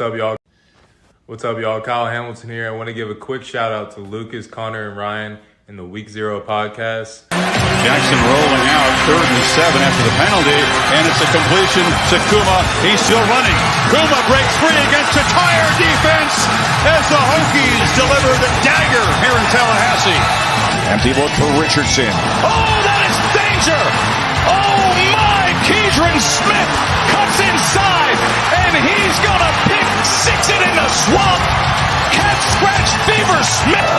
up, y'all? What's up, y'all? Kyle Hamilton here. I want to give a quick shout out to Lucas, Connor, and Ryan in the Week Zero podcast. Jackson rolling out, 3rd and 7 after the penalty, and it's a completion to Kuma. He's still running. Kuma breaks free against a tired defense as the Hokies deliver the dagger here in Tallahassee. Empty look for Richardson. Oh, that is danger! Oh my! Keidron Smith cuts inside, and he's gonna pick six it in the swamp. Cat scratch fever Smith.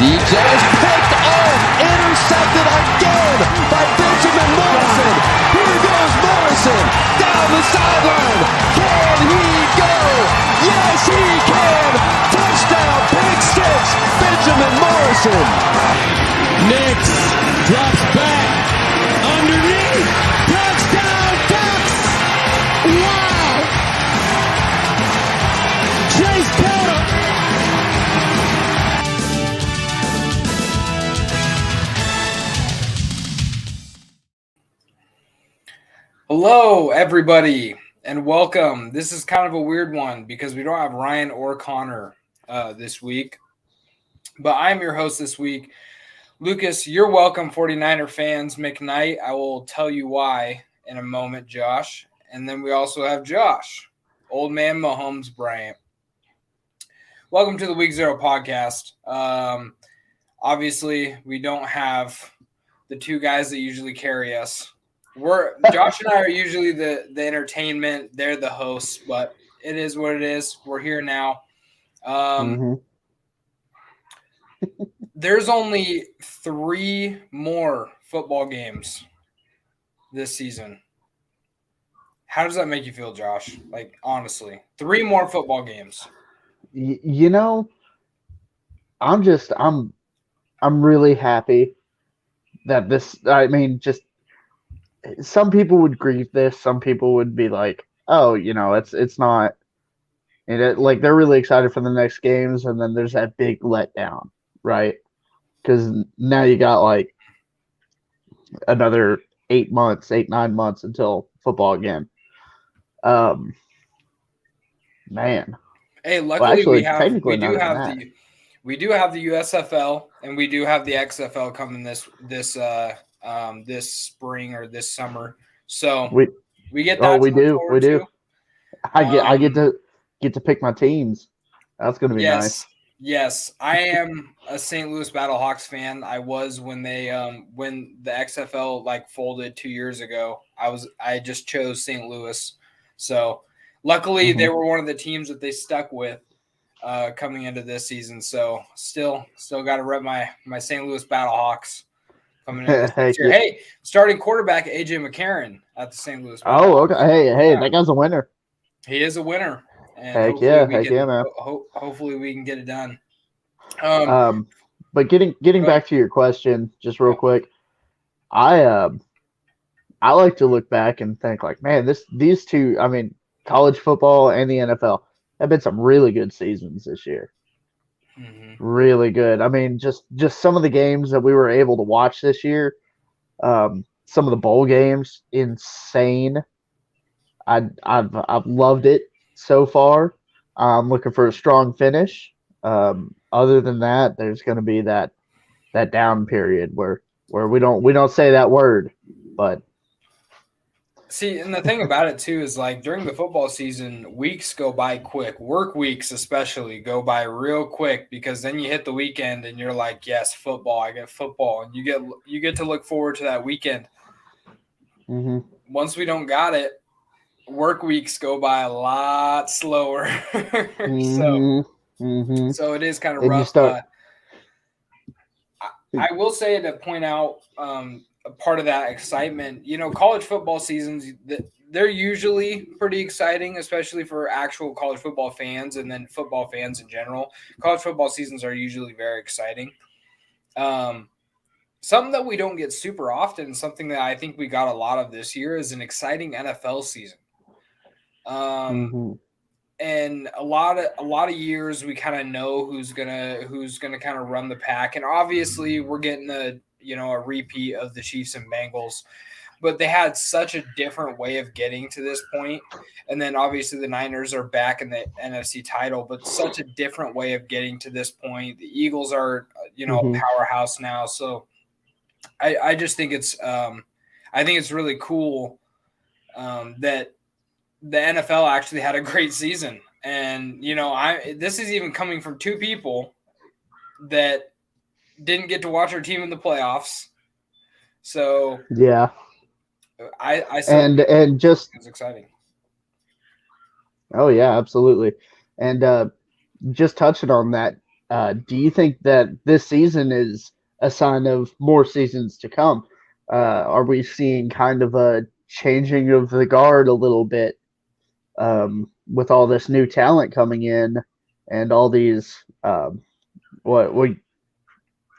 DJ is picked off, intercepted again by Benjamin Morrison. Here goes Morrison down the sideline. Can he go? Yes, he can. Touchdown, pick six, Benjamin Morrison. Nix drops back underneath. Touchdown, Ducks. Wow. Chase Carter. Hello, everybody, and welcome. This is kind of a weird one because we don't have Ryan or Connor this week, but I'm your host this week. Lucas, you're welcome, 49er fans. McKnight, I will tell you why in a moment, Josh. And then we also have Josh, old man Mahomes Bryant. Welcome to the Week Zero podcast. Obviously, we don't have the two guys that usually carry us. Josh and I are usually the entertainment. They're the hosts, but it is what it is. We're here now. There's only 3 more football games this season. How does that make you feel, Josh? Like, honestly, 3 more football games. I'm really happy that just some people would grieve this. Some people would be like, oh, it's not. And like they're really excited for the next games, and then there's that big letdown, right? Because now you got like another 9 months until football again. Man. Hey, luckily we do have the USFL and we do have the XFL coming this spring or this summer. So we get that. We do. I get to pick my teams. That's going to be nice. Yes, I am a St. Louis Battlehawks fan. I was when they when the XFL folded 2 years ago. I just chose St. Louis. So luckily they were one of the teams that they stuck with coming into this season. So still got to rep my St. Louis Battlehawks coming in this year. Hey, starting quarterback AJ McCarron at the St. Louis Battlehawks. Oh, okay. Hey, that guy's a winner. He is a winner. And heck yeah, man. Hopefully we can get it done. But getting back to your question, just real quick, I like to look back and think like, man, these two, college football and the NFL have been some really good seasons this year. Really good. Just some of the games that we were able to watch this year, some of the bowl games, insane. I've loved it so far. I'm looking for a strong finish. Other than that, there's going to be that down period where we don't say that word, but see, and the thing about it too is during the football season, weeks go by quick. Work weeks especially go by real quick because then you hit the weekend and you're like, yes, football. I get football, and you get to look forward to that weekend. Once we don't got it, work weeks go by a lot slower. So it is kind of rough. I will say to point out a part of that excitement, college football seasons, they're usually pretty exciting, especially for actual college football fans and then football fans in general. College football seasons are usually very exciting. Something that we don't get super often, something that I think we got a lot of this year, is an exciting NFL season. And a lot of years we kind of know who's gonna kind of run the pack, and obviously we're getting a repeat of the Chiefs and Bengals. but they had such a different way of getting to this point. And then obviously the Niners are back in the NFC title, but such a different way of getting to this point. The Eagles are, a powerhouse now. So I just think it's really cool that the NFL actually had a great season. And, this is even coming from two people that didn't get to watch our team in the playoffs. So yeah, I and just it's exciting. Oh yeah, absolutely. And just touching on that, do you think that this season is a sign of more seasons to come? Are we seeing kind of a changing of the guard a little bit with all this new talent coming in and all these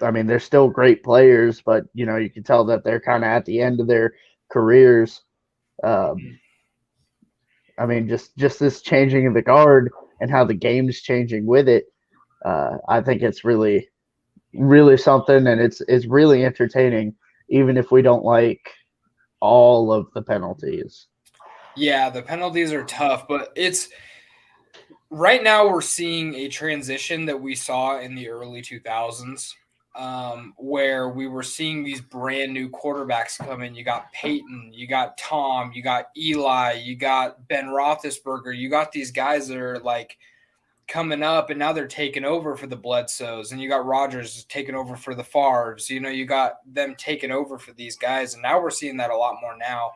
they're still great players, but you can tell that they're kind of at the end of their careers. Just this changing of the guard and how the game's changing with it. I think it's really, really something, and it's really entertaining, even if we don't like all of the penalties. Yeah, the penalties are tough, but it's right now we're seeing a transition that we saw in the early 2000s. Where we were seeing these brand new quarterbacks come in. You got Peyton, you got Tom, you got Eli, you got Ben Roethlisberger. You got these guys that are like coming up, and now they're taking over for the Bledsoes, and you got Rodgers taking over for the Favres. You got them taking over for these guys, and now we're seeing that a lot more now.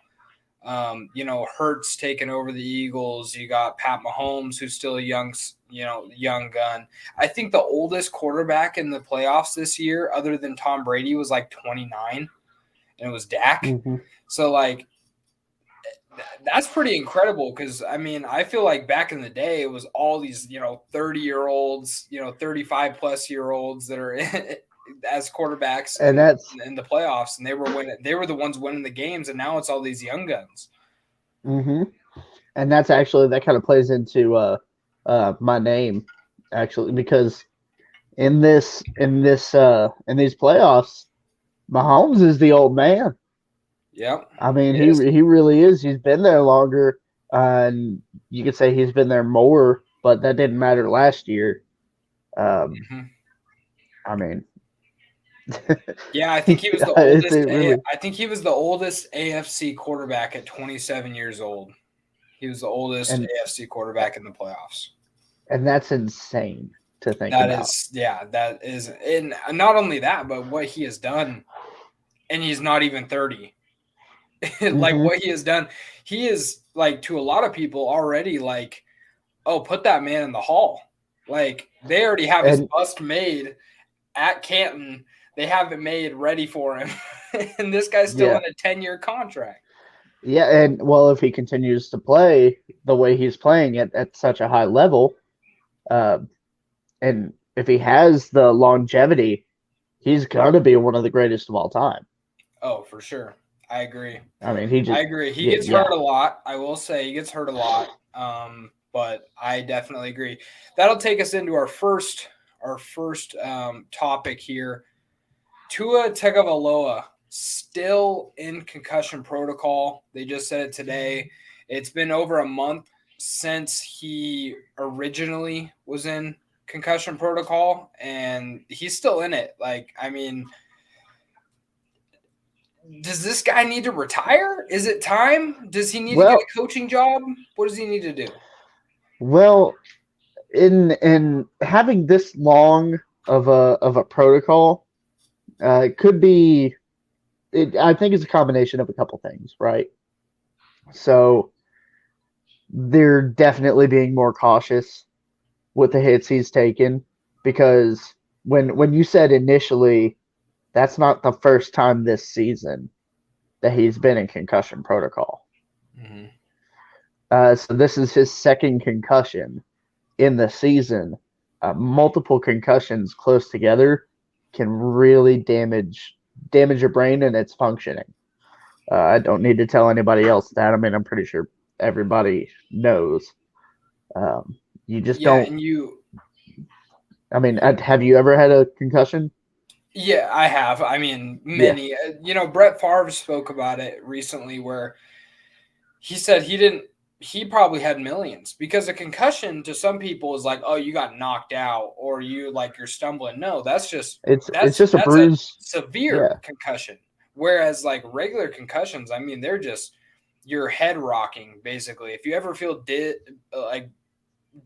Hurts taking over the Eagles. You got Pat Mahomes, who's still a young gun. I think the oldest quarterback in the playoffs this year, other than Tom Brady, was like 29, and it was Dak. Mm-hmm. So, like, that's pretty incredible because, I feel like back in the day, it was all these, 30-year-olds, 35-plus-year-olds that are as quarterbacks and that's in the playoffs, and they were the ones winning the games, and now it's all these young guns. Mm-hmm. And that kind of plays into my name, actually, because in these playoffs, Mahomes is the old man. Yep. He really is. He's been there longer, and you could say he's been there more, but that didn't matter last year. Yeah, I think he was the oldest. I think he was the oldest AFC quarterback at 27 years old. He was the oldest AFC quarterback in the playoffs. And that's insane to think about. That is, and not only that, but what he has done, and he's not even 30. Like what he has done, he is like to a lot of people already like, oh, put that man in the Hall. Like they already have his bust made at Canton. They have it made ready for him, and this guy's still in a 10-year contract. Yeah, and well, if he continues to play the way he's playing at such a high level, and if he has the longevity, he's gonna be one of the greatest of all time. Oh, for sure. I agree. I agree. He gets hurt a lot. I will say he gets hurt a lot. But I definitely agree. That'll take us into our first topic here. Tua Tagovailoa still in concussion protocol. They just said it today. It's been over a month since he originally was in concussion protocol, and he's still in it. Does this guy need to retire? Is it time? Does he need to get a coaching job? What does he need to do? Well, in having this long of a protocol, it could be. I think it's a combination of a couple things, right? So they're definitely being more cautious with the hits he's taken, because when you said initially, that's not the first time this season that he's been in concussion protocol. Mm-hmm. So this is his second concussion in the season. Multiple concussions close together can really damage your brain and its functioning. I don't need to tell anybody else that. I'm pretty sure everybody knows. You just don't. And you. Have you ever had a concussion? Yeah, I have. I mean, many. Brett Favre spoke about it recently where he said he probably had millions because a concussion to some people is like, oh, you got knocked out or you're stumbling. No, that's It's just a a bruise. severe Yeah. concussion. Whereas like regular concussions, I mean, they're just your head rocking basically. If you ever feel like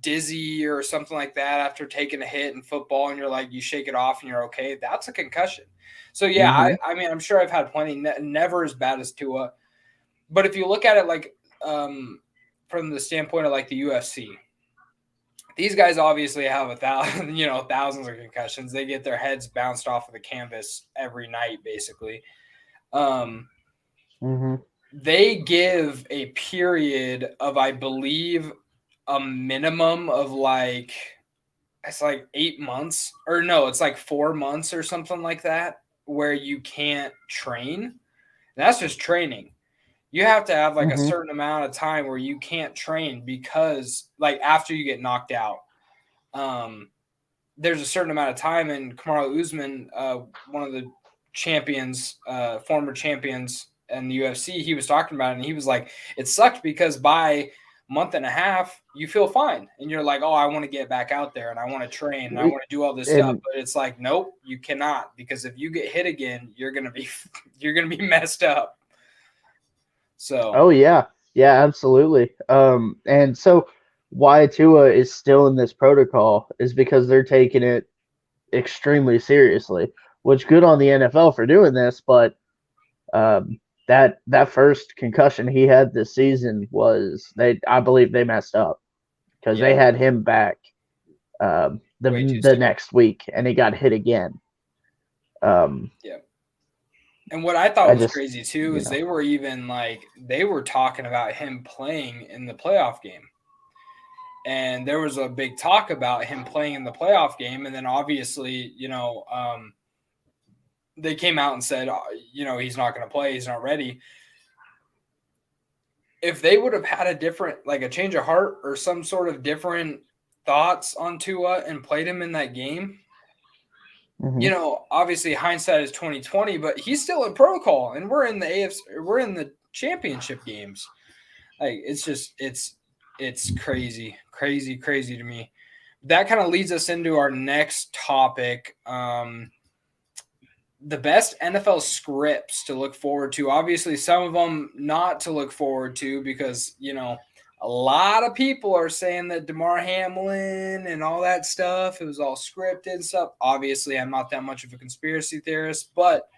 dizzy or something like that after taking a hit in football and you're like you shake it off and you're okay, that's a concussion. So yeah, Mhm. I mean, I'm sure I've had plenty, never as bad as Tua, but if you look at it like from the standpoint of like the UFC, these guys obviously have thousands of concussions. They get their heads bounced off of the canvas every night basically. Mhm. They give a period of, I believe, a minimum of it's like 8 months, or no, it's like 4 months or something like that, where you can't train. And that's just training. You have to have like a Mhm. certain amount of time where you can't train because like after you get knocked out, there's a certain amount of time. And Kamaru Usman, one of the champions, former champions in the UFC, he was talking about it, and he was like, it sucked because by month and a half, you feel fine. And you're like, oh, I want to get back out there and I want to train and I want to do all this stuff. And But it's like, nope, you cannot, because if you get hit again, you're going to be messed up. So, oh yeah, yeah, absolutely. And so why Tua is still in this protocol is because they're taking it extremely seriously. Which good on the NFL for doing this, but that first concussion he had this season I believe they messed up because they yeah, had him back way too the soon. next week and he got hit again. Yeah. And what I thought I was just crazy too is they were talking about him playing in the playoff game. And there was a big talk about him playing in the playoff game. And then obviously, they came out and said, he's not going to play. He's not ready. If they would have had a change of heart or some sort of different thoughts on Tua and played him in that game, obviously hindsight is 2020, but he's still in protocol and we're in the AFC, we're in the championship games. Like it's crazy to me. That kind of leads us into our next topic. The best NFL scripts to look forward to. Obviously, some of them not to look forward to because, a lot of people are saying that Damar Hamlin and all that stuff, it was all scripted and stuff. Obviously, I'm not that much of a conspiracy theorist, but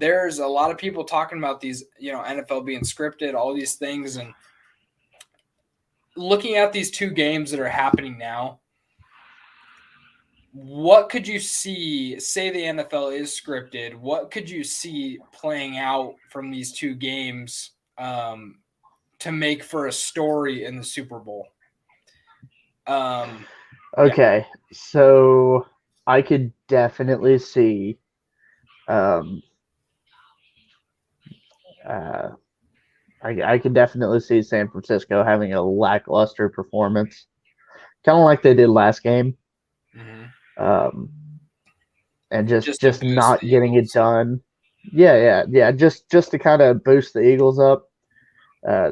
there's a lot of people talking about these, NFL being scripted, all these things. And looking at these two games that are happening now, what could you see, say the NFL is scripted, what could you see playing out from these two games to make for a story in the Super Bowl? Okay, so I could definitely see I could definitely see San Francisco having a lackluster performance, kind of like they did last game, and Just to just boost not the getting Eagles. it done. Yeah. Just to kind of boost the Eagles up,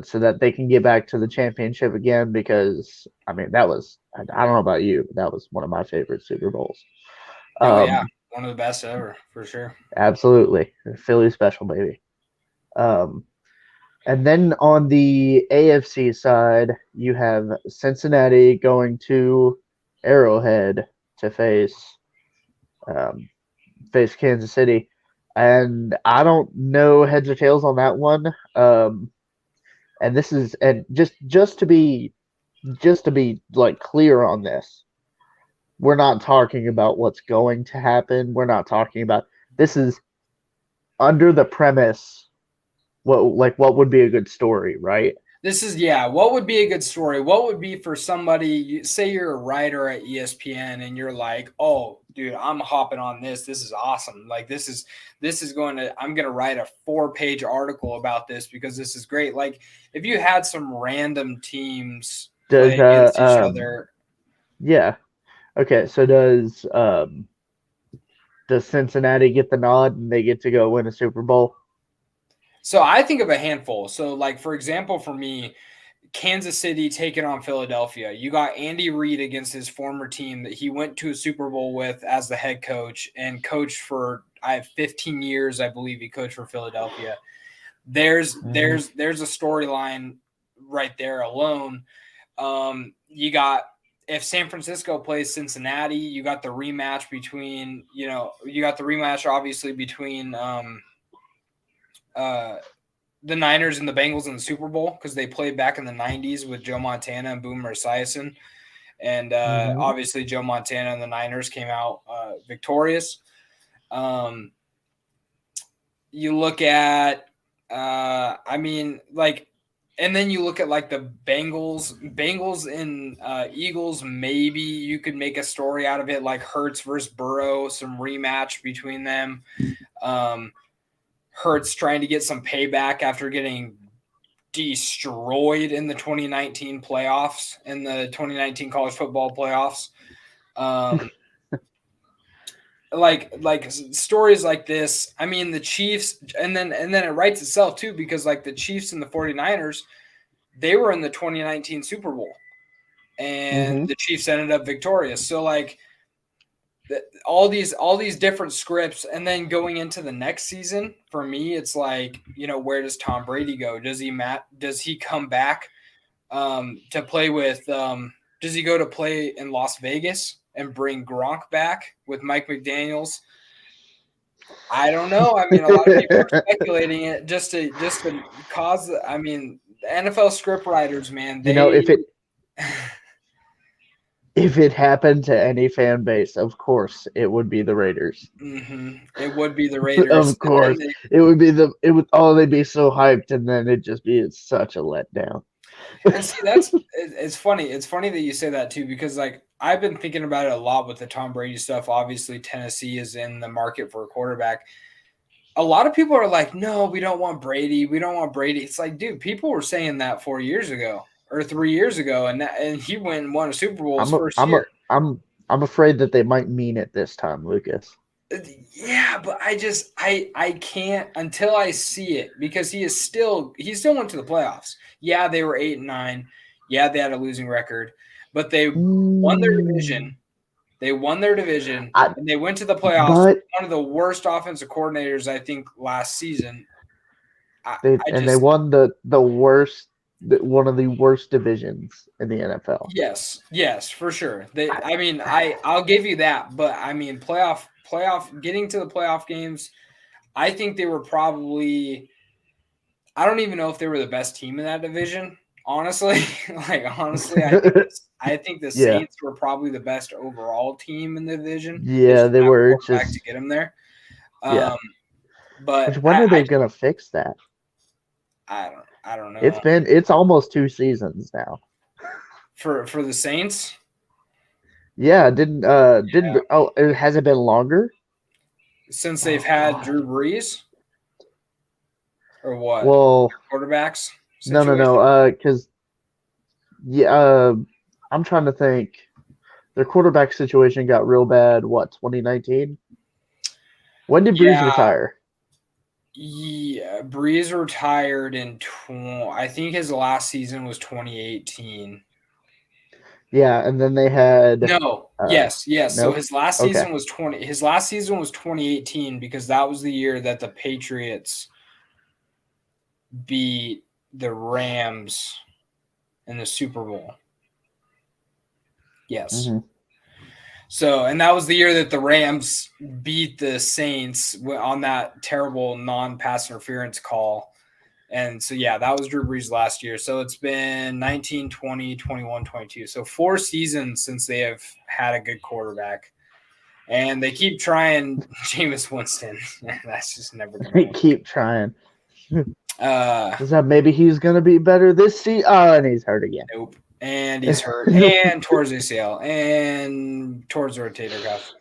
so that they can get back to the championship again. Because I mean, I don't know about you, but that was one of my favorite Super Bowls. Oh yeah, one of the best ever for sure. Absolutely, Philly special, baby. And then on the AFC side, you have Cincinnati going to Arrowhead to face Kansas City, and I don't know heads or tails on that one. And this is and just to be like clear on this, we're not talking about what's going to happen. We're not talking about this is under the premise what would be a good story, right? This is, what would be a good story? What would be for somebody, say you're a writer at ESPN and you're like, oh, dude, I'm hopping on this. This is awesome. Like, I'm going to write a 4-page article about this because this is great. Like, if you had some random teams play against each other. Yeah. Okay, so does Cincinnati get the nod and they get to go win a Super Bowl? So I think of a handful. So, like, for example, for me, Kansas City taking on Philadelphia. You got Andy Reid against his former team that he went to a Super Bowl with as the head coach and coached for 15 years, I believe he coached for Philadelphia. There's a storyline right there alone. You got, if San Francisco plays Cincinnati, you got the rematch between, obviously between the Niners and the Bengals in the Super Bowl, because they played back in the 90s with Joe Montana and Boomer Esiason. And obviously Joe Montana and the Niners came out victorious. You look at, and then you look at like the Bengals and Eagles. Maybe you could make a story out of it, like Hurts versus Burrow, some rematch between them. Hurts trying to get some payback after getting destroyed in the 2019 playoffs, in the 2019 college football playoffs. Like stories like this. I mean, the Chiefs, and then it writes itself too, because like the Chiefs and the 49ers, they were in the 2019 Super Bowl and the Chiefs ended up victorious. So like all these different scripts, and then going into the next season, for me, it's like, where does Tom Brady go? Does he come back to play with does he go to play in Las Vegas and bring Gronk back with Mike McDaniels? I don't know. I mean, a lot of people are speculating it just to cause. I mean, the NFL script writers, man. If it happened to any fan base, of course it would be the Raiders. It would be the Raiders. Of course, it would be they'd be so hyped, and then it'd just be such a letdown. And see, it's funny. It's funny that you say that too, because like I've been thinking about it a lot with the Tom Brady stuff. Obviously, Tennessee is in the market for a quarterback. A lot of people are like, no, we don't want Brady. We don't want Brady. It's like, dude, people were saying that 4 years ago or 3 years ago, and he went and won a Super Bowl his first year. I'm afraid that they might mean it this time, Lucas. Yeah, but I can't until I see it, because he still went to the playoffs. Yeah, they were 8-9. Yeah, they had a losing record, but they won their division. They won their division, and they went to the playoffs. One of the worst offensive coordinators, I think, last season. They won the worst, one of the worst divisions in the NFL. Yes, for sure. I'll give you that, but I mean, playoff getting to the playoff games, I think they were probably. I don't even know if they were the best team in that division. Honestly, I think the Saints were probably the best overall team in the division. Yeah, they were just to get them there. But when are they gonna fix that? I don't know. It's almost 2 seasons now. For the Saints? Yeah, has it been longer? Since they've had Drew Brees? Or what? Well, quarterbacks? No, because I'm trying to think. Their quarterback situation got real bad. What, 2019? When did Brees retire? Yeah, Brees retired in I think his last season was 2018. Yeah, and then they had yes. No? So his last season was 2018, because that was the year that the Patriots beat the Rams in the Super Bowl. Yes. So, and that was the year that the Rams beat the Saints on that terrible non-pass interference call. And so, yeah, that was Drew Brees last year. So it's been 19, 20, 21, 22. So 4 seasons since they have had a good quarterback. And they keep trying Jameis Winston. That's just never going to work. They keep trying. Is that maybe he's going to be better this season? Oh, and he's hurt again. Nope. And he's hurt. And towards ACL. And towards the rotator cuff.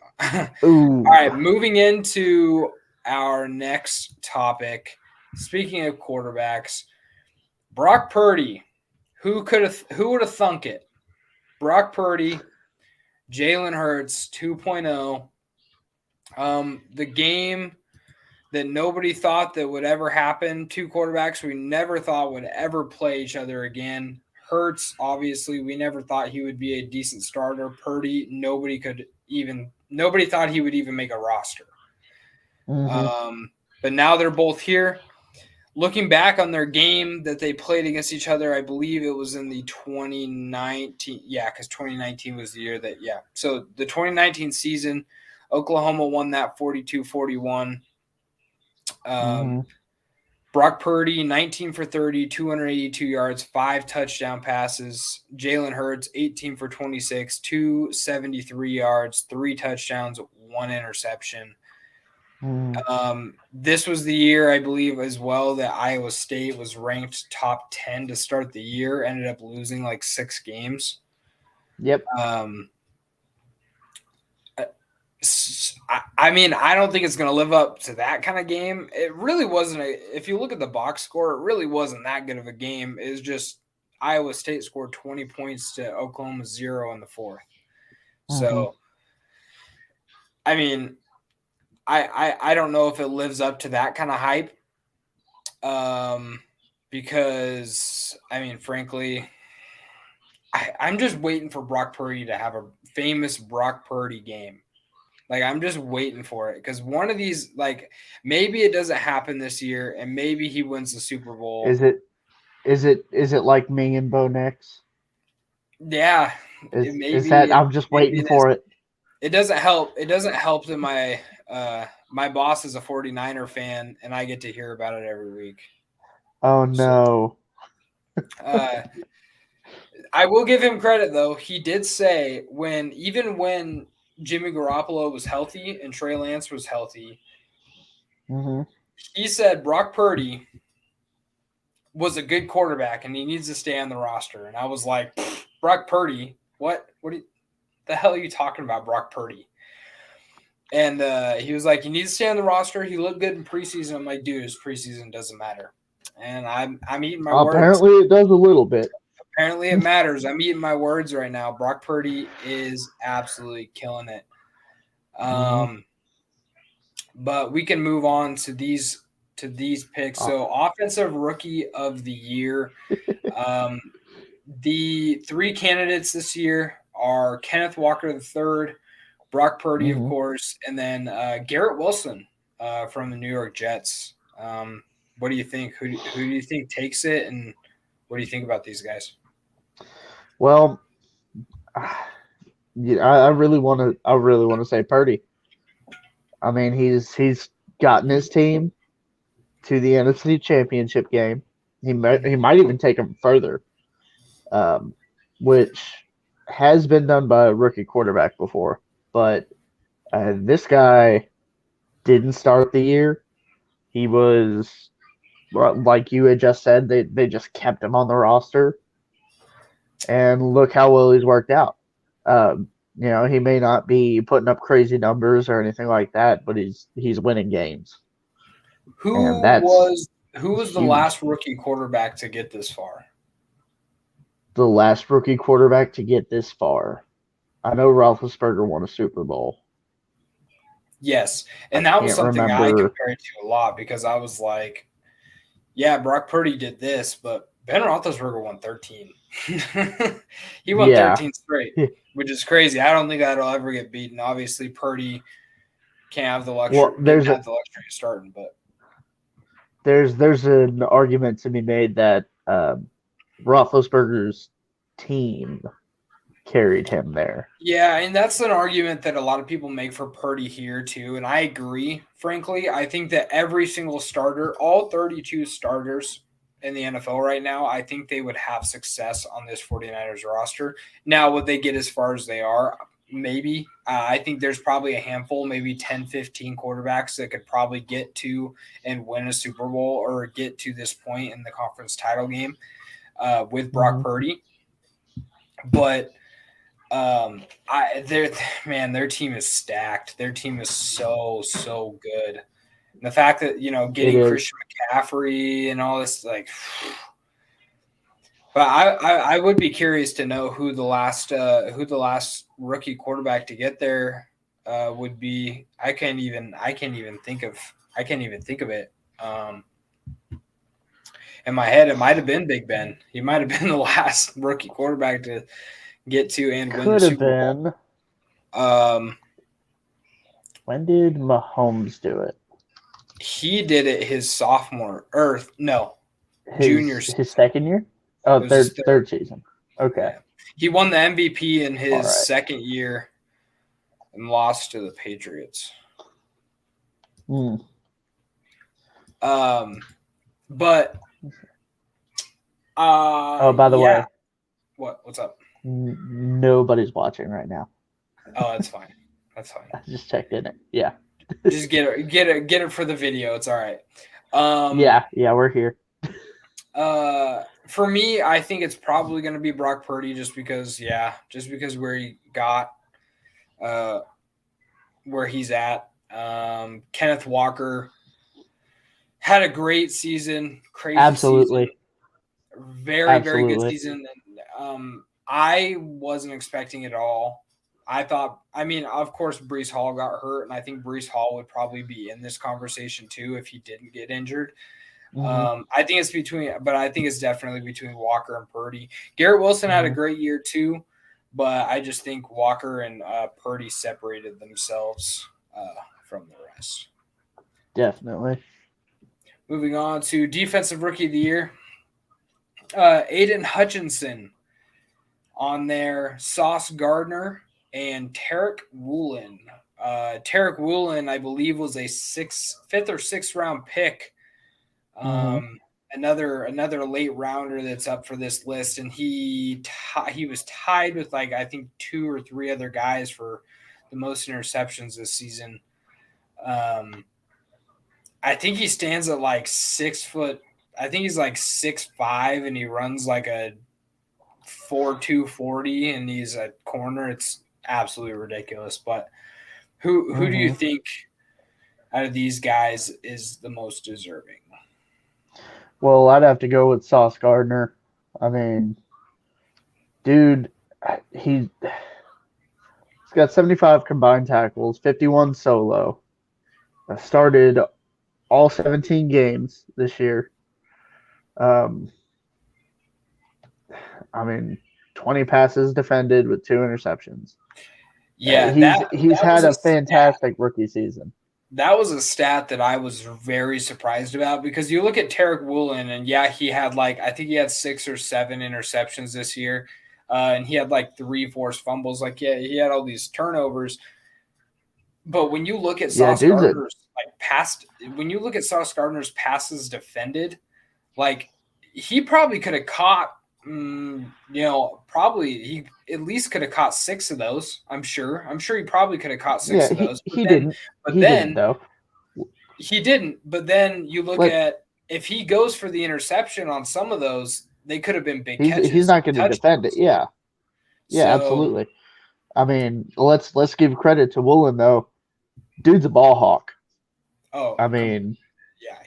All right, moving into our next topic. Speaking of quarterbacks, Brock Purdy. Who would have thunk it? Brock Purdy, Jalen Hurts 2.0 The game that nobody thought that would ever happen, two quarterbacks we never thought would ever play each other again. Hurts, obviously, we never thought he would be a decent starter. Purdy, nobody thought he would even make a roster. But now they're both here. Looking back on their game that they played against each other, I believe it was in the 2019. Yeah, because 2019 was the year that, yeah. So the 2019 season, Oklahoma won that 42-41. Brock Purdy, 19 for 30, 282 yards, 5 touchdown passes. Jalen Hurts, 18 for 26, 273 yards, 3 touchdowns, 1 interception. This was the year, I believe, as well, that Iowa State was ranked top 10 to start the year, ended up losing like 6 games. Yep. I mean, I don't think it's going to live up to that kind of game. It really wasn't. If you look at the box score, it really wasn't that good of a game. It was just Iowa State scored 20 points to Oklahoma 0 in the 4th. So, I mean, I don't know if it lives up to that kind of hype. Because, I mean, frankly, I'm just waiting for Brock Purdy to have a famous Brock Purdy game. Like, I'm just waiting for it because one of these, like, maybe it doesn't happen this year, and maybe he wins the Super Bowl. Is it like me and Bo Nix? Yeah, is that? I'm just waiting for it. It doesn't help. It doesn't help that my boss is a 49er fan, and I get to hear about it every week. Oh no. I will give him credit though. He did say even when Jimmy Garoppolo was healthy and Trey Lance was healthy, he said Brock Purdy was a good quarterback and he needs to stay on the roster. And I was like, Brock Purdy? What the hell are you talking about, Brock Purdy? And he was like, you need to stay on the roster. He looked good in preseason. I'm like, dude, his preseason doesn't matter. And I'm eating my words. Apparently it does a little bit. Apparently it matters. I'm eating my words right now. Brock Purdy is absolutely killing it. But we can move on to these picks. So offensive rookie of the year. The 3 candidates this year are Kenneth Walker III, Brock Purdy, of course, and then Garrett Wilson from the New York Jets. What do you think? Who do you think takes it, and what do you think about these guys? Well, I really want to say Purdy. I mean, he's gotten his team to the NFC Championship game. He might even take them further, which has been done by a rookie quarterback before. But this guy didn't start the year. He was, like you had just said, they just kept him on the roster. And look how well he's worked out. He may not be putting up crazy numbers or anything like that, but he's winning games. Who was the last rookie quarterback to get this far? The last rookie quarterback to get this far. I know Roethlisberger won a Super Bowl. Yes, and that was something I compared to a lot because I was like, yeah, Brock Purdy did this, but Ben Roethlisberger won 13. He won 13 straight, which is crazy. I don't think that'll ever get beaten. Obviously, Purdy can't have the luxury. Well, the luxury of starting, but there's an argument to be made that Roethlisberger's team carried him there. Yeah, and that's an argument that a lot of people make for Purdy here too, and I agree. Frankly, I think that every single starter, all 32 starters in the NFL right now, I think they would have success on this 49ers roster. Now, would they get as far as they are? Maybe. I think there's probably a handful, maybe 10, 15 quarterbacks that could probably get to and win a Super Bowl or get to this point in the conference title game with Brock Purdy. But their team is stacked. Their team is so good. And the fact that, getting Christian McCaffrey and all this, like, but I would be curious to know who the last rookie quarterback to get there would be. I can't even think of it. In my head, it might have been Big Ben. He might have been the last rookie quarterback to get to and win the Could have Super been. Bowl. When did Mahomes do it? He did it his sophomore junior season. His second year? Oh, It was his third season. Okay. Yeah. He won the MVP in his All right. second year and lost to the Patriots. Hmm. But Oh, by the way, what's up? nobody's watching right now. Oh, that's fine. That's fine. I just checked in it. Yeah. Just get it for the video. It's all right. Yeah, we're here. For me, I think it's probably going to be Brock Purdy just because where he got, where he's at. Kenneth Walker had a great season. Crazy Absolutely. season. Very good season. And, I wasn't expecting it at all. Of course, Breece Hall got hurt, and I think Breece Hall would probably be in this conversation too if he didn't get injured. Mm-hmm. I think it's definitely between Walker and Purdy. Garrett Wilson had a great year too, but I just think Walker and Purdy separated themselves from the rest. Definitely. Moving on to Defensive Rookie of the Year, Aiden Hutchinson on there, Sauce Gardner, and Tarek Woolen. Tarek Woolen, I believe, was a fifth or sixth round pick. Another late rounder that's up for this list, and he was tied with I think 2 or 3 other guys for the most interceptions this season. I think he stands at 6 foot. I think he's 6'5", and he runs a 4.2 40, and he's a corner. It's absolutely ridiculous. But who do you think out of these guys is the most deserving? Well, I'd have to go with Sauce Gardner. I mean, dude, he's got 75 combined tackles, 51 solo. Started all 17 games this year. 20 passes defended with 2 interceptions. Yeah, he's had a fantastic rookie season. That was a stat that I was very surprised about because you look at Tarek Woolen, and he had I think he had 6 or 7 interceptions this year, and he had 3 forced fumbles. He had all these turnovers. But when you look at Sauce Gardner's Sauce Gardner's passes defended, he probably could have caught. Probably he at least could have caught 6 of those. I'm sure he probably could have caught 6 of those. He didn't. He didn't. But then you look at if he goes for the interception on some of those, they could have been big catches. He's not going to defend it. Yeah, absolutely. I mean, let's give credit to Woolen though. Dude's a ball hawk. Oh,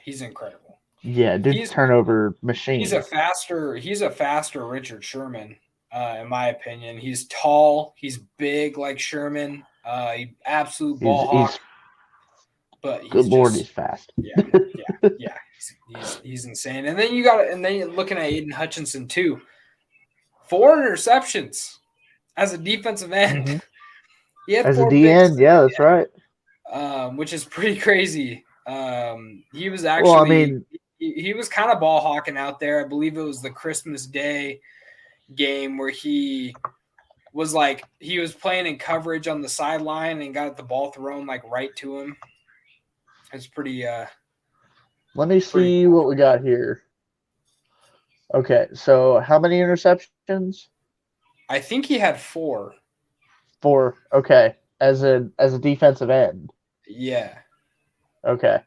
he's incredible. Yeah, dude's turnover machine. He's a faster Richard Sherman, in my opinion. He's tall, he's big like Sherman. He absolute ball hawk. But he's fast. Yeah. He's insane. And then you're looking at Aiden Hutchinson too. 4 interceptions as a defensive end. Mm-hmm. He had as 4 a DN, that's right. Which is pretty crazy. He was actually he was kind of ball hawking out there. I believe it was the Christmas Day game where he was playing in coverage on the sideline and got the ball thrown right to him. It's pretty let me see what we got here. Okay, so how many interceptions? I think he had 4. 4. Okay. As a defensive end. Yeah. Okay.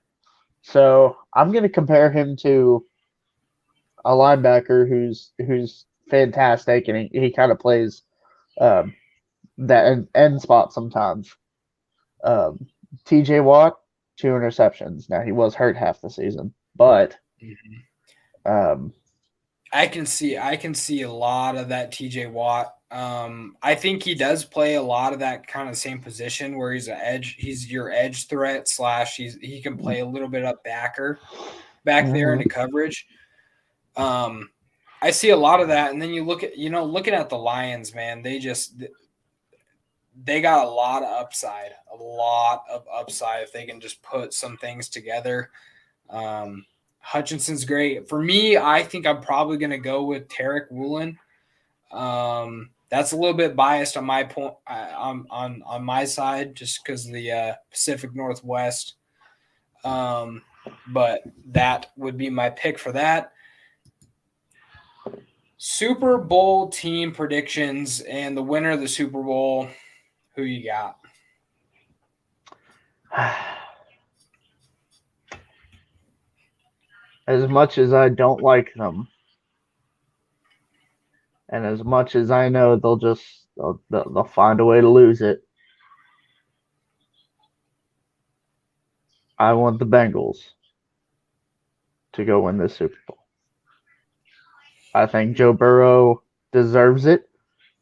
So I'm going to compare him to a linebacker who's fantastic, and he kind of plays that end spot sometimes. TJ Watt, 2 interceptions. Now he was hurt half the season, but I can see a lot of that TJ Watt I think he does play a lot of that kind of same position where he's an edge. He's your edge threat / he can play a little bit up back there into coverage. I see a lot of that, and then you look at looking at the Lions, man. They got a lot of upside if they can just put some things together. Hutchinson's great for me. I think I'm probably going to go with Tarek Woolen. That's a little bit biased on my point on my side, just because of the Pacific Northwest. But that would be my pick for that. Super Bowl team predictions and the winner of the Super Bowl. Who you got? As much as I don't like them, and as much as I know they'll find a way to lose it, I want the Bengals to go win this Super Bowl. I think Joe Burrow deserves it.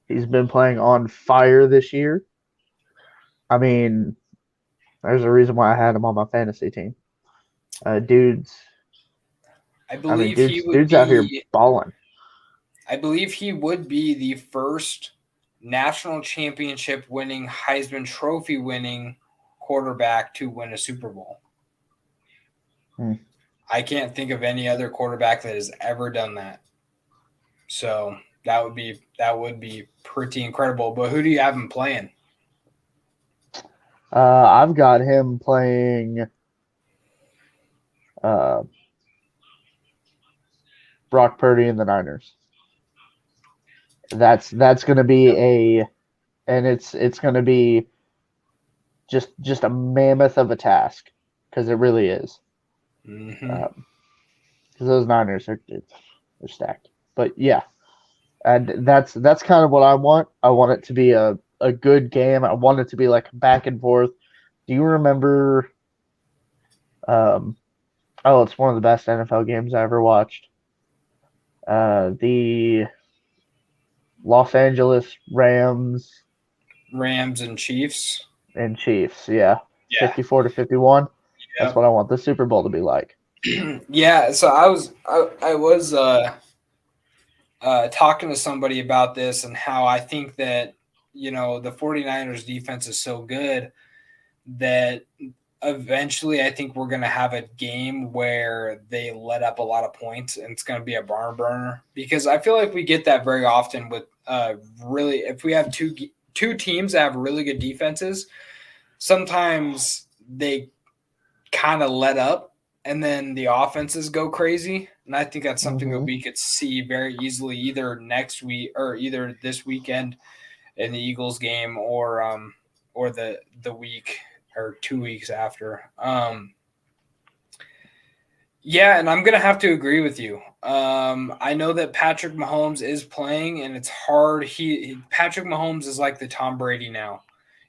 He's been playing on fire this year. I mean, there's a reason why I had him on my fantasy team. Dude's out here balling. I believe he would be the first national championship winning, Heisman Trophy winning quarterback to win a Super Bowl. I can't think of any other quarterback that has ever done that. So that would be pretty incredible. But who do you have him playing? I've got him playing Brock Purdy and the Niners. That's going to be it's going to be just a mammoth of a task, because it really is. Because those Niners are stacked. But yeah, and that's kind of what I want. I want it to be a good game. I want it to be like back and forth. Do you remember? It's one of the best NFL games I ever watched. The Los Angeles Rams and Chiefs. Yeah. 54-51. Yeah. That's what I want the Super Bowl to be like. Yeah, so I was talking to somebody about this and how I think that, the 49ers defense is so good that eventually I think we're going to have a game where they let up a lot of points, and it's going to be a barn burner, because I feel like we get that very often with really, if we have two teams that have really good defenses, sometimes they kind of let up and then the offenses go crazy. And I think that's something that we could see very easily either next week or either this weekend in the Eagles game or the week or 2 weeks after. Yeah, and I'm going to have to agree with you. I know that Patrick Mahomes is playing, and it's hard. Patrick Mahomes is like the Tom Brady now.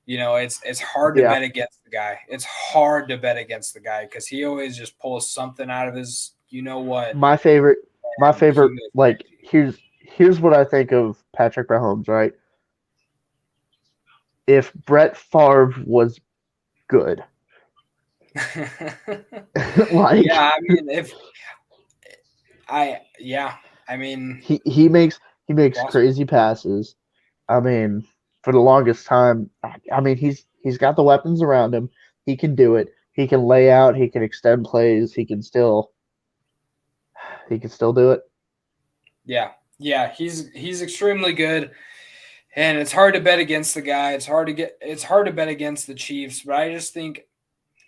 It's hard to bet against the guy. It's hard to bet against the guy because he always just pulls something out of his, what. My favorite, like, here's what I think of Patrick Mahomes, right? If Brett Favre was good. He makes crazy passes. I mean, for the longest time, he's got the weapons around him. He can do it. He can lay out. He can extend plays. He can still do it. Yeah. He's extremely good, and it's hard to bet against the guy. It's hard to bet against the Chiefs, but I just think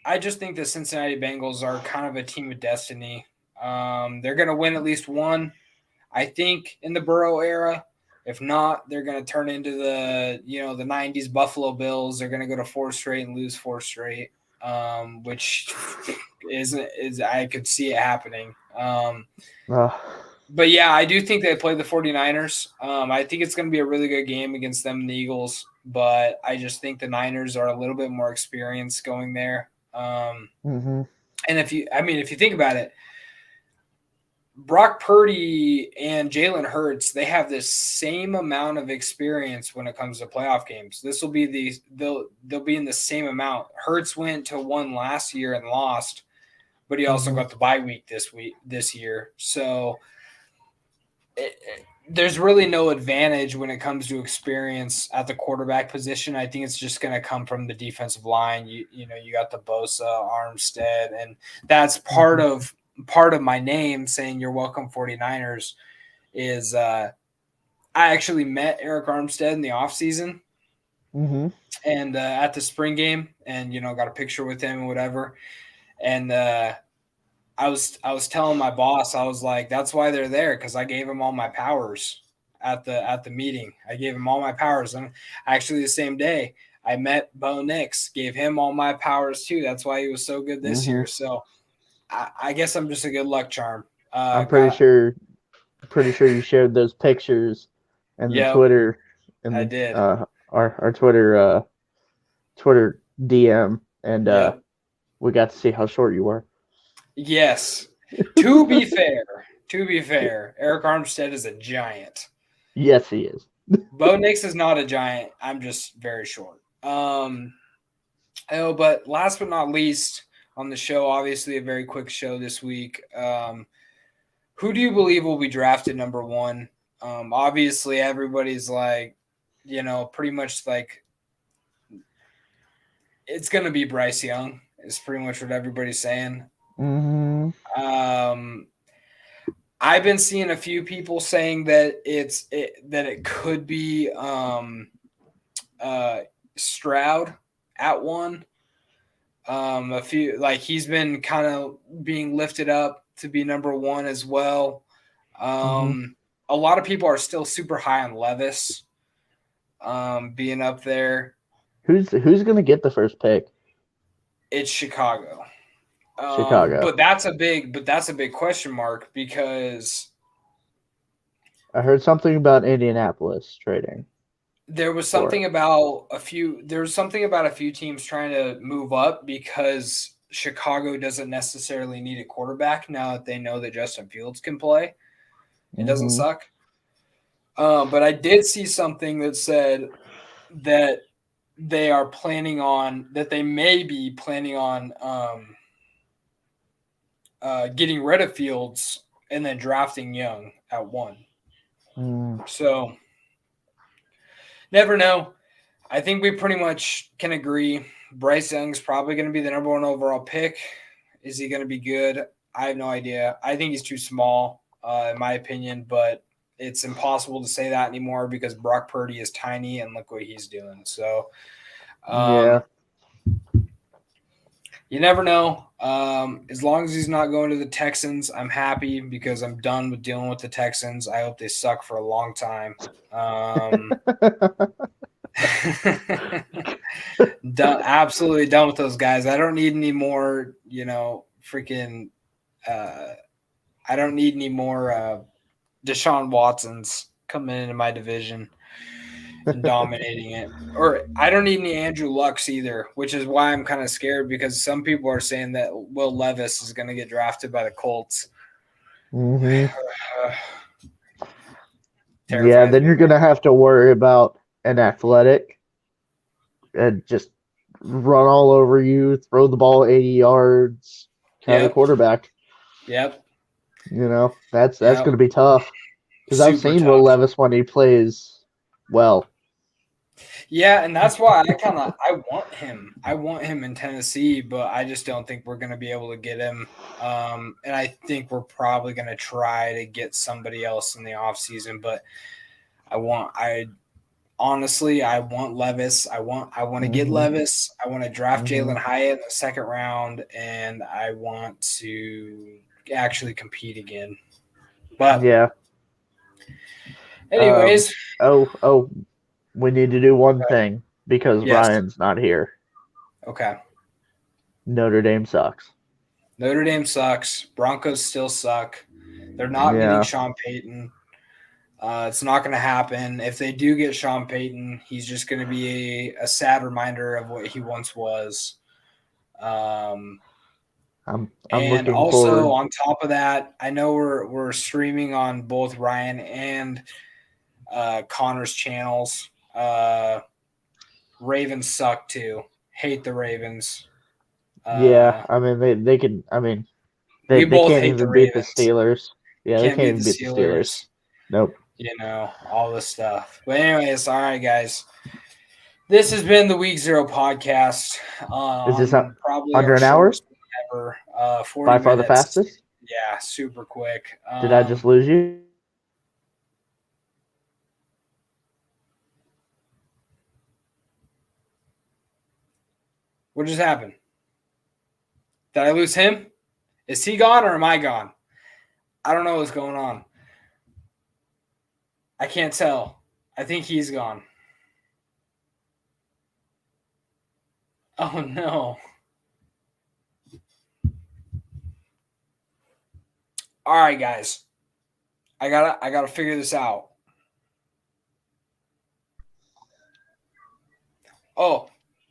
the Cincinnati Bengals are kind of a team of destiny. They're going to win at least one, I think, in the Burrow era. If not, they're going to turn into the 90s Buffalo Bills. They're going to go to 4 straight and lose 4 straight, which I could see it happening. But yeah, I do think they play the 49ers. I think it's going to be a really good game against them and the Eagles, but I just think the Niners are a little bit more experienced going there. And if you think about it, Brock Purdy and Jalen Hurts, they have this same amount of experience when it comes to playoff games. This will be they'll be in the same amount. Hurts went to one last year and lost, but he also got the bye week this year. So there's really no advantage when it comes to experience at the quarterback position. I think it's just going to come from the defensive line. You got the Bosa, Armstead, and that's part of my name saying you're welcome 49ers is I actually met Eric Armstead in the offseason and at the spring game and, got a picture with him and whatever. And I was telling my boss, I was like, that's why they're there, because I gave him all my powers at the meeting. I gave him all my powers. And actually the same day I met Bo Nix, gave him all my powers too. That's why he was so good this year. So I guess I'm just a good luck charm. I'm pretty sure you shared those pictures and the Twitter. And I did. Our Twitter DM, and we got to see how short you were. Yes. To be fair, Eric Armstead is a giant. Yes, he is. Bo Nix is not a giant. I'm just very short. But last but not least on the show, obviously a very quick show this week. Who do you believe will be drafted number one? Obviously everybody's like, pretty much like it's going to be Bryce Young is pretty much what everybody's saying. I've been seeing a few people saying that it could be Stroud at one. A few, like, he's been kind of being lifted up to be number one as well. A lot of people are still super high on Levis being up there. Who's going to get the first pick? It's Chicago. But that's a big question mark, because I heard something about Indianapolis trading. There was something about a few teams trying to move up because Chicago doesn't necessarily need a quarterback now that they know that Justin Fields can play. It doesn't suck. But I did see something that said that they may be planning on getting rid of Fields and then drafting Young at one. So never know. I think we pretty much can agree Bryce Young's probably going to be the number one overall pick. Is he going to be good? I have no idea. I think he's too small, in my opinion, but it's impossible to say that anymore because Brock Purdy is tiny and look what he's doing. So, you never know. As long as he's not going to the Texans, I'm happy because I'm done with dealing with the Texans. I hope they suck for a long time. Absolutely done with those guys. I don't need any more, freaking I don't need any more Deshaun Watsons coming into my division and dominating it. Or I don't need any Andrew Lucks either, which is why I'm kind of scared because some people are saying that Will Levis is going to get drafted by the Colts. Yeah, then you're going to have to worry about an athletic and just run all over you, throw the ball 80 yards kind of quarterback. Yep. That's going to be tough because I've seen Will Levis when he plays well. Yeah, and that's why I want him. I want him in Tennessee, but I just don't think we're going to be able to get him. And I think we're probably going to try to get somebody else in the offseason, but I want Levis. I want to get Levis. I want to draft Jalen Hyatt in the second round, and I want to actually compete again. But yeah. Anyways. We need to do one thing because Ryan's not here. Okay. Notre Dame sucks. Notre Dame sucks. Broncos still suck. They're not getting Sean Payton. It's not going to happen. If they do get Sean Payton, he's just going to be a sad reminder of what he once was. I'm And looking also forward. on top of that, I know we're streaming on both Ryan and Connor's channels. Ravens suck too. Hate the Ravens. Yeah, I mean they can. I mean we they both can't hate the even beat the Ravens. Steelers. Yeah, they Can't can't beat even the beat the Steelers. Steelers. Nope. You know, all this stuff. But anyways, all right, guys. This has been the Week 0 podcast. Is this probably under our an hour? shortest one ever. 40 By far the minutes. fastest? Yeah, super quick. Did I just lose you? What just happened? Did I lose him? Is he gone or am I gone? I don't know what's going on. I can't tell. I think he's gone. Oh no. All right, guys. I gotta figure this out. Oh,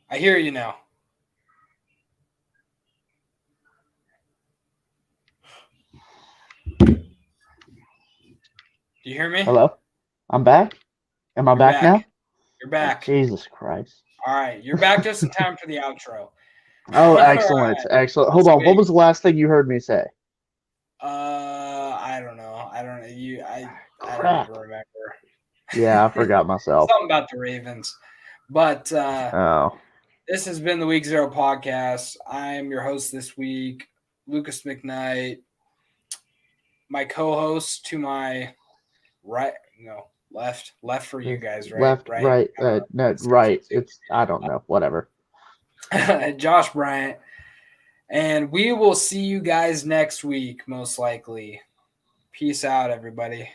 I hear you now. Do you hear me? Hello? I'm back? Am I You're back now? You're back. Jesus Christ. All right. You're back just in time for the outro. Oh, All excellent. right. Excellent. Hold on. Sweet. What was the last thing you heard me say? I don't know. I don't Crap. even remember. Yeah, I forgot myself. Something about the Ravens. But Oh. this has been the Week 0 podcast. I'm your host this week, Lucas McKnight. My co-host to my right, no, left for you guys, right? Left, right, no, right. It's, I don't know, whatever. Josh Bryant. And we will see you guys next week, most likely. Peace out, everybody.